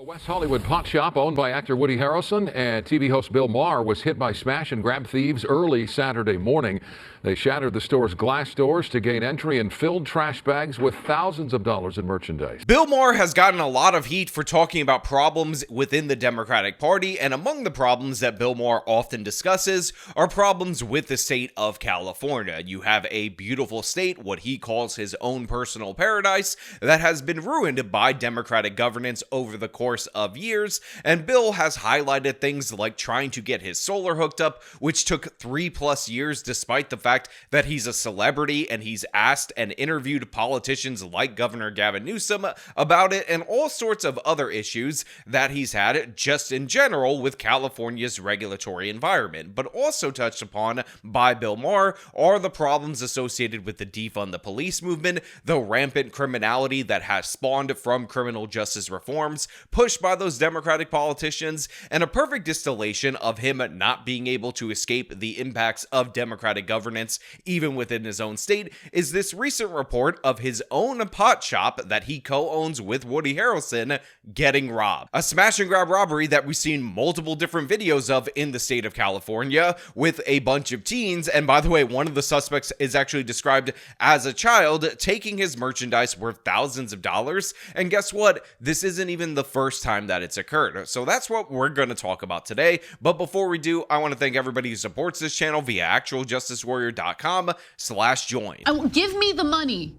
West Hollywood pot shop owned by actor Woody Harrelson and TV host Bill Maher was hit by smash and grab thieves early Saturday morning. They shattered the store's glass doors to gain entry and filled trash bags with thousands of dollars in merchandise. Bill Maher has gotten a lot of heat for talking about problems within the Democratic Party, and among the problems that Bill Maher often discusses are problems with the state of California. You have a beautiful state, what he calls his own personal paradise, that has been ruined by Democratic governance over the course of years, and Bill has highlighted things like trying to get his solar hooked up, which took 3+ years despite the fact that he's a celebrity and he's asked and interviewed politicians like Governor Gavin Newsom about it, and all sorts of other issues that he's had just in general with California's regulatory environment. But also touched upon by Bill Maher are the problems associated with the defund the police movement, the rampant criminality that has spawned from criminal justice reforms pushed by those Democratic politicians, and a perfect distillation of him not being able to escape the impacts of Democratic governance even within his own state is this recent report of his own pot shop that he co-owns with Woody Harrelson getting robbed. A smash and grab robbery that we've seen multiple different videos of in the state of California with a bunch of teens, and by the way, one of the suspects is actually described as a child taking his merchandise worth thousands of dollars, and guess what? This isn't even the first time that it's occurred. So that's what we're going to talk about today. But before we do, I want to thank everybody who supports this channel via actualjusticewarrior.com/join. Give me the money.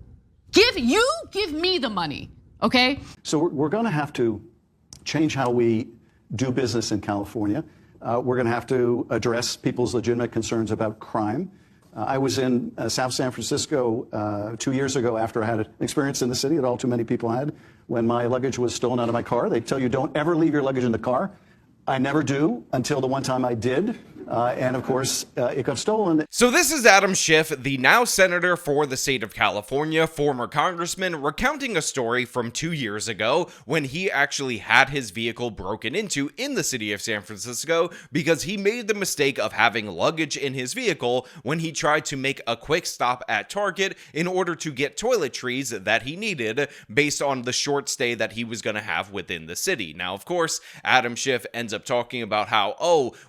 Give me the money, okay? So we're going to have to change how we do business in California. We're going to have to address people's legitimate concerns about crime. I was in South San Francisco 2 years ago after I had an experience in the city that all too many people had when my luggage was stolen out of my car. They tell you don't ever leave your luggage in the car. I never do until the one time I did. And of course, it got stolen. So this is Adam Schiff, the now senator for the state of California, former congressman, recounting a story from 2 years ago when he actually had his vehicle broken into in the city of San Francisco because he made the mistake of having luggage in his vehicle when he tried to make a quick stop at Target in order to get toiletries that he needed based on the short stay that he was going to have within the city. Now, of course, Adam Schiff ends up talking about how,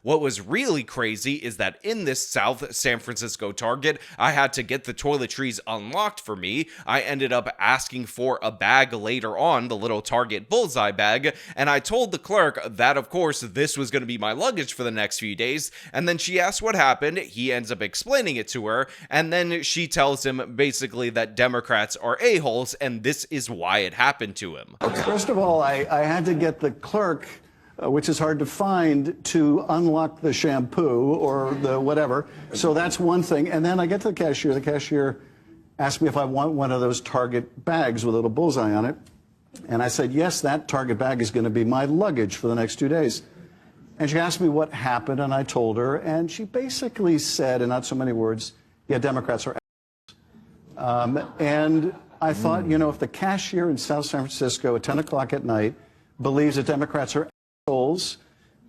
what was really crazy is that in this South San Francisco Target, I had to get the toiletries unlocked for me. I ended up asking for a bag later on, the little Target bullseye bag, and I told the clerk that, of course, this was going to be my luggage for the next few days, and then she asked what happened. He ends up explaining it to her, and then she tells him basically that Democrats are a-holes, and this is why it happened to him. First of all, I had to get the clerk, which is hard to find, to unlock the shampoo or the whatever. So that's one thing. And then I get to the cashier. The cashier asked me if I want one of those Target bags with a little bullseye on it. And I said, yes, that Target bag is going to be my luggage for the next 2 days. And she asked me what happened, and I told her. And she basically said, in not so many words, yeah, Democrats are and I thought, if the cashier in South San Francisco at 10 o'clock at night believes that Democrats are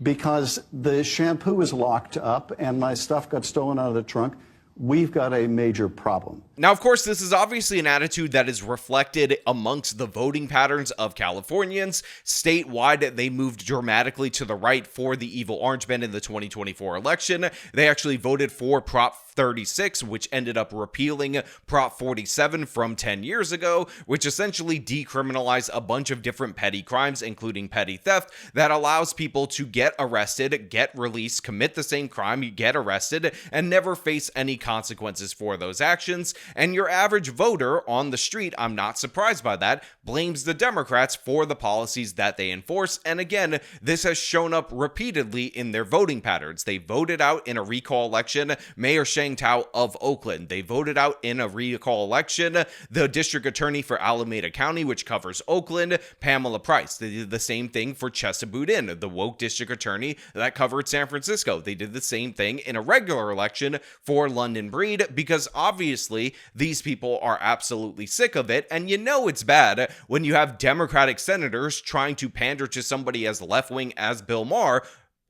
because the shampoo is locked up and my stuff got stolen out of the trunk, we've got a major problem. Now, of course, this is obviously an attitude that is reflected amongst the voting patterns of Californians. Statewide, they moved dramatically to the right for the evil orange men in the 2024 election. They actually voted for Prop 36, which ended up repealing Prop 47 from 10 years ago, which essentially decriminalized a bunch of different petty crimes, including petty theft, that allows people to get arrested, get released, commit the same crime, get arrested, and never face any consequences for those actions. And your average voter on the street, I'm not surprised by that, blames the Democrats for the policies that they enforce. And again, this has shown up repeatedly in their voting patterns. They voted out in a recall election Mayor Sheng Tao of Oakland. They voted out in a recall election the district attorney for Alameda County, which covers Oakland, Pamela Price. They did the same thing for Chesapeake Inn, the woke district attorney that covered San Francisco. They did the same thing in a regular election for London Breed, because obviously these people are absolutely sick of it, and it's bad when you have Democratic senators trying to pander to somebody as left-wing as Bill Maher,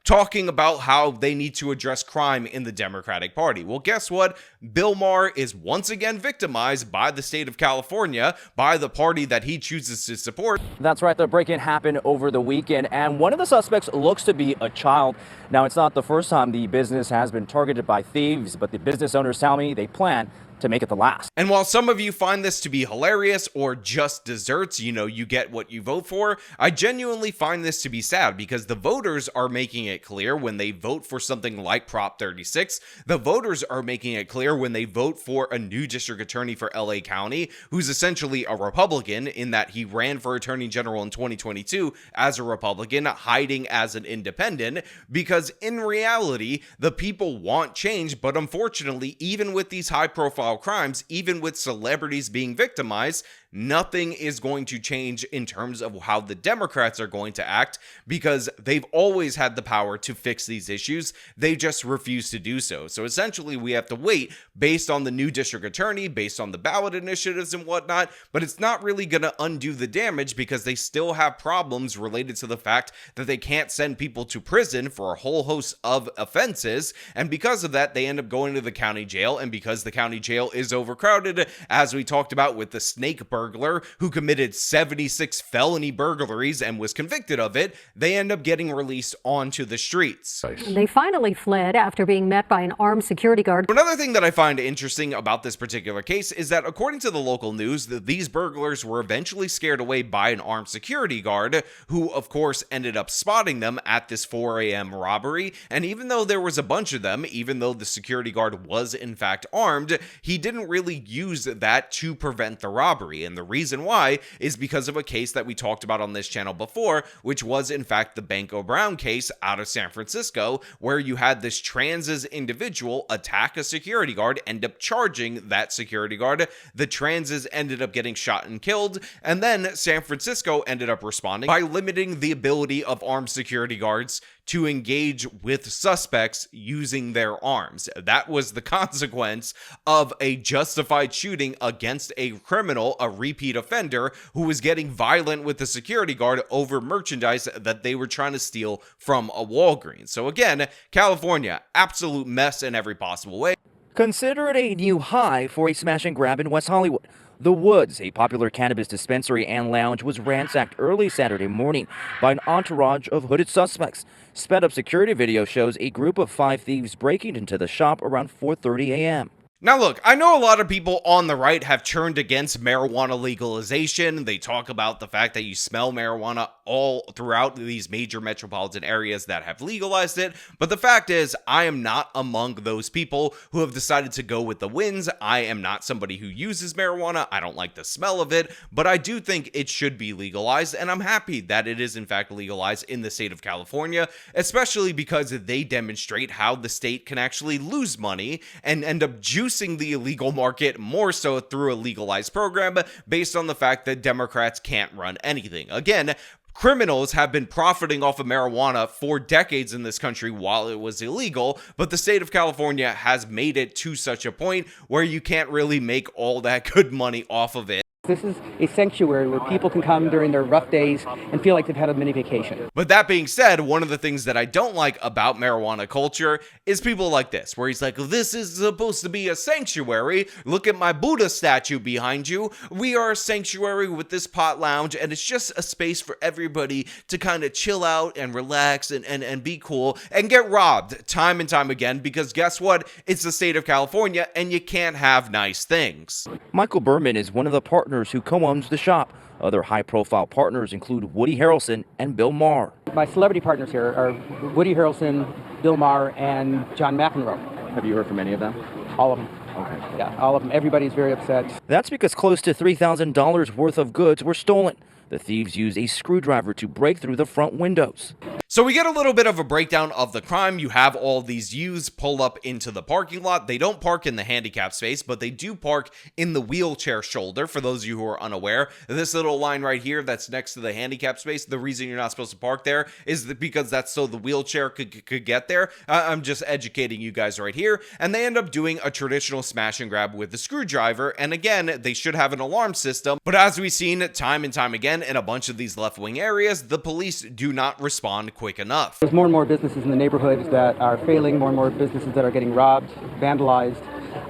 talking about how they need to address crime in the Democratic Party. Well, guess what? Bill Maher is once again victimized by the state of California, by the party that he chooses to support. That's right. The break-in happened over the weekend, and one of the suspects looks to be a child. Now, it's not the first time the business has been targeted by thieves, but the business owners tell me they plan to make it the last. And while some of you find this to be hilarious or just desserts, you get what you vote for, I genuinely find this to be sad because the voters are making it clear when they vote for something like Prop 36. The voters are making it clear when they vote for a new district attorney for LA County, who's essentially a Republican in that he ran for attorney general in 2022 as a Republican, hiding as an independent, because in reality, the people want change, but unfortunately, even with these high-profile crimes, even with celebrities being victimized, nothing is going to change in terms of how the Democrats are going to act because they've always had the power to fix these issues. They just refuse to do so. So essentially, we have to wait based on the new district attorney, based on the ballot initiatives and whatnot, but it's not really going to undo the damage because they still have problems related to the fact that they can't send people to prison for a whole host of offenses. And because of that, they end up going to the county jail. And because the county jail is overcrowded, as we talked about with the snake burglar who committed 76 felony burglaries and was convicted of it, they end up getting released onto the streets. They finally fled after being met by an armed security guard. Another thing that I find interesting about this particular case is that according to the local news, these burglars were eventually scared away by an armed security guard who, of course, ended up spotting them at this 4 a.m. robbery. And even though there was a bunch of them, even though the security guard was in fact armed, he didn't really use that to prevent the robbery. And the reason why is because of a case that we talked about on this channel before, which was in fact the Banco Brown case out of San Francisco, where you had this transes individual attack a security guard, end up charging that security guard. The transes ended up getting shot and killed, and then San Francisco ended up responding by limiting the ability of armed security guards to engage with suspects using their arms. That was the consequence of a justified shooting against a criminal, a repeat offender, who was getting violent with the security guard over merchandise that they were trying to steal from a Walgreens. So again, California, absolute mess in every possible way. Consider it a new high for a smash and grab in West Hollywood. The Woods, a popular cannabis dispensary and lounge, was ransacked early Saturday morning by an entourage of hooded suspects. Sped-up security video shows a group of 5 thieves breaking into the shop around 4:30 a.m. Now look, I know a lot of people on the right have turned against marijuana legalization. They talk about the fact that you smell marijuana all throughout these major metropolitan areas that have legalized it. But the fact is, I am not among those people who have decided to go with the winds. I am not somebody who uses marijuana. I don't like the smell of it, but I do think it should be legalized. And I'm happy that it is in fact legalized in the state of California, especially because they demonstrate how the state can actually lose money and end up juicing the illegal market more so through a legalized program based on the fact that Democrats can't run anything. Again, criminals have been profiting off of marijuana for decades in this country while it was illegal, but the state of California has made it to such a point where you can't really make all that good money off of it. This is a sanctuary where people can come during their rough days and feel like they've had a mini vacation. But that being said, one of the things that I don't like about marijuana culture is people like this, where he's like, this is supposed to be a sanctuary. Look at my Buddha statue behind you. We are a sanctuary with this pot lounge, and it's just a space for everybody to kind of chill out and relax and be cool and get robbed time and time again, because guess what? It's the state of California, and you can't have nice things. Michael Berman is one of the partners who co-owns the shop. Other high-profile partners include Woody Harrelson and Bill Maher. My celebrity partners here are Woody Harrelson, Bill Maher, and John McEnroe. Have you heard from any of them? All of them. Okay. Yeah, all of them. Everybody's very upset. That's because close to $3,000 worth of goods were stolen. The thieves used a screwdriver to break through the front windows. So we get a little bit of a breakdown of the crime. You have all these youths pull up into the parking lot. They don't park in the handicap space, but they do park in the wheelchair shoulder. For those of you who are unaware, this little line right here that's next to the handicap space, the reason you're not supposed to park there is because that's so the wheelchair could get there. I'm just educating you guys right here. And they end up doing a traditional smash and grab with the screwdriver. And again, they should have an alarm system. But as we've seen time and time again in a bunch of these left-wing areas, the police do not respond quick enough. There's more and more businesses in the neighborhood that are failing, more and more businesses that are getting robbed, vandalized.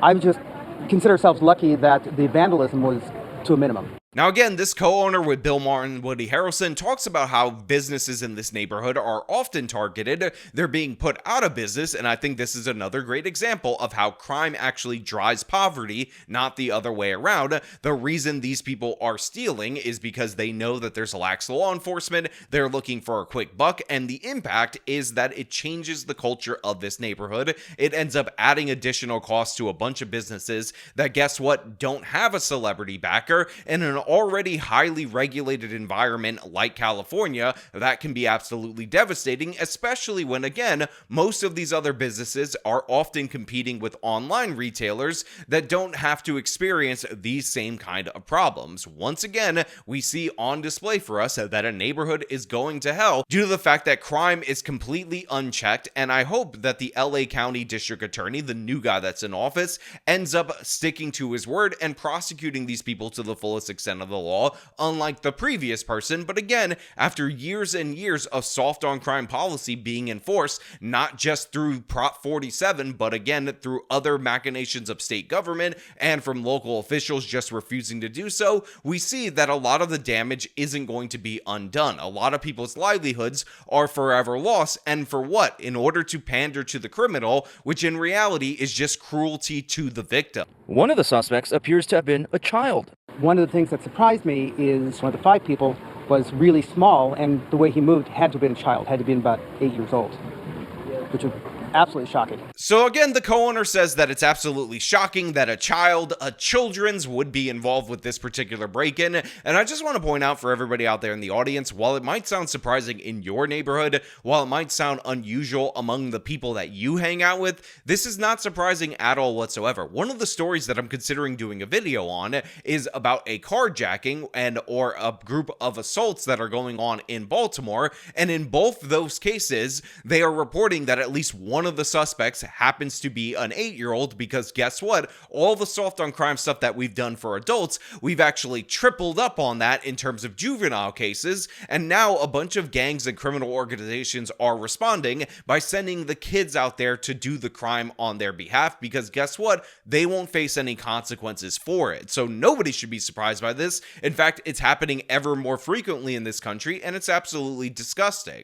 I would just consider ourselves lucky that the vandalism was to a minimum. Now again, this co-owner with Bill Maher Woody Harrelson talks about how businesses in this neighborhood are often targeted. They're being put out of business, and I think this is another great example of how crime actually drives poverty, not the other way around. The reason these people are stealing is because they know that there's lax law enforcement, they're looking for a quick buck, and the impact is that it changes the culture of this neighborhood. It ends up adding additional costs to a bunch of businesses that, guess what, don't have a celebrity backer, and an already highly regulated environment like California, that can be absolutely devastating, especially when, again, most of these other businesses are often competing with online retailers that don't have to experience these same kind of problems. Once again, we see on display for us that a neighborhood is going to hell due to the fact that crime is completely unchecked, and I hope that the LA County District Attorney, the new guy that's in office, ends up sticking to his word and prosecuting these people to the fullest extent of the law, unlike the previous person. But again, after years and years of soft on crime policy being enforced, not just through Prop 47, but again through other machinations of state government and from local officials just refusing to do so, we see that a lot of the damage isn't going to be undone. A lot of people's livelihoods are forever lost, and for what? In order to pander to the criminal, which in reality is just cruelty to the victim. One of the suspects appears to have been a child. One of the things that surprised me is one of the 5 people was really small, and the way he moved had to have been a child, had to have been about 8 years old, which was absolutely shocking. So again, the co-owner says that it's absolutely shocking that a children's would be involved with this particular break-in. And I just want to point out for everybody out there in the audience, while it might sound surprising in your neighborhood, while it might sound unusual among the people that you hang out with, this is not surprising at all whatsoever. One of the stories that I'm considering doing a video on is about a carjacking or a group of assaults that are going on in Baltimore. And in both those cases, they are reporting that at least one of the suspects happens to be an 8-year-old, because guess what? All the soft on crime stuff that we've done for adults, we've actually tripled up on that in terms of juvenile cases, and now a bunch of gangs and criminal organizations are responding by sending the kids out there to do the crime on their behalf, because guess what? They won't face any consequences for it. So nobody should be surprised by this. In fact, it's happening ever more frequently in this country, and it's absolutely disgusting.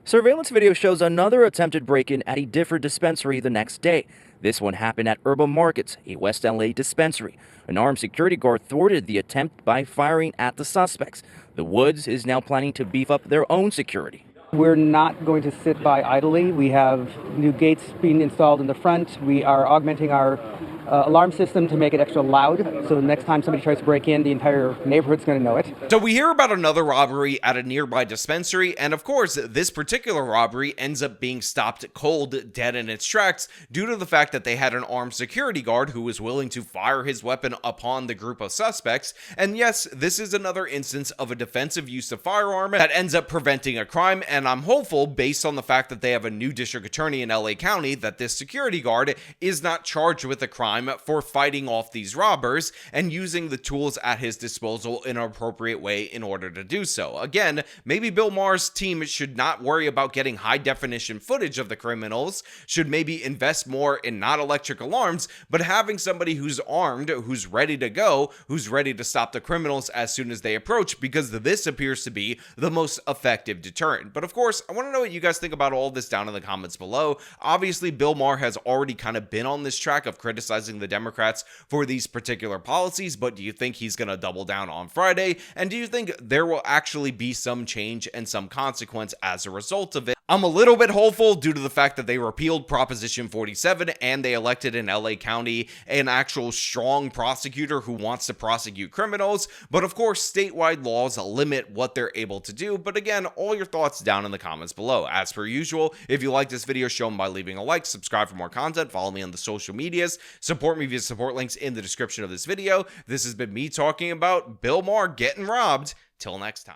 Surveillance video shows another attempted break-in at a different dispensary the next day. This one happened at Urban Markets, a West LA dispensary. An armed security guard thwarted the attempt by firing at the suspects. The Woods is now planning to beef up their own security. We're not going to sit by idly. We have new gates being installed in the front. We are augmenting our alarm system to make it extra loud, so the next time somebody tries to break in, the entire neighborhood's going to know it. So we hear about another robbery at a nearby dispensary, and of course, this particular robbery ends up being stopped cold, dead in its tracks, due to the fact that they had an armed security guard who was willing to fire his weapon upon the group of suspects. And yes, this is another instance of a defensive use of firearm that ends up preventing a crime, and I'm hopeful, based on the fact that they have a new district attorney in LA County, that this security guard is not charged with a crime for fighting off these robbers and using the tools at his disposal in an appropriate way in order to do so. Again, maybe Bill Maher's team should not worry about getting high definition footage of the criminals, should maybe invest more in not electric alarms, but having somebody who's armed, who's ready to go, who's ready to stop the criminals as soon as they approach, because this appears to be the most effective deterrent. But of course, I want to know what you guys think about all this down in the comments below. Obviously, Bill Maher has already kind of been on this track of criticizing the Democrats for these particular policies, but do you think he's going to double down on Friday? And do you think there will actually be some change and some consequence as a result of it? I'm a little bit hopeful due to the fact that they repealed Proposition 47 and they elected in LA County an actual strong prosecutor who wants to prosecute criminals. But of course, statewide laws limit what they're able to do. But again, all your thoughts down in the comments below. As per usual, if you like this video, show them by leaving a like, subscribe for more content, follow me on the social medias, support me via support links in the description of this video. This has been me talking about Bill Maher getting robbed. Till next time.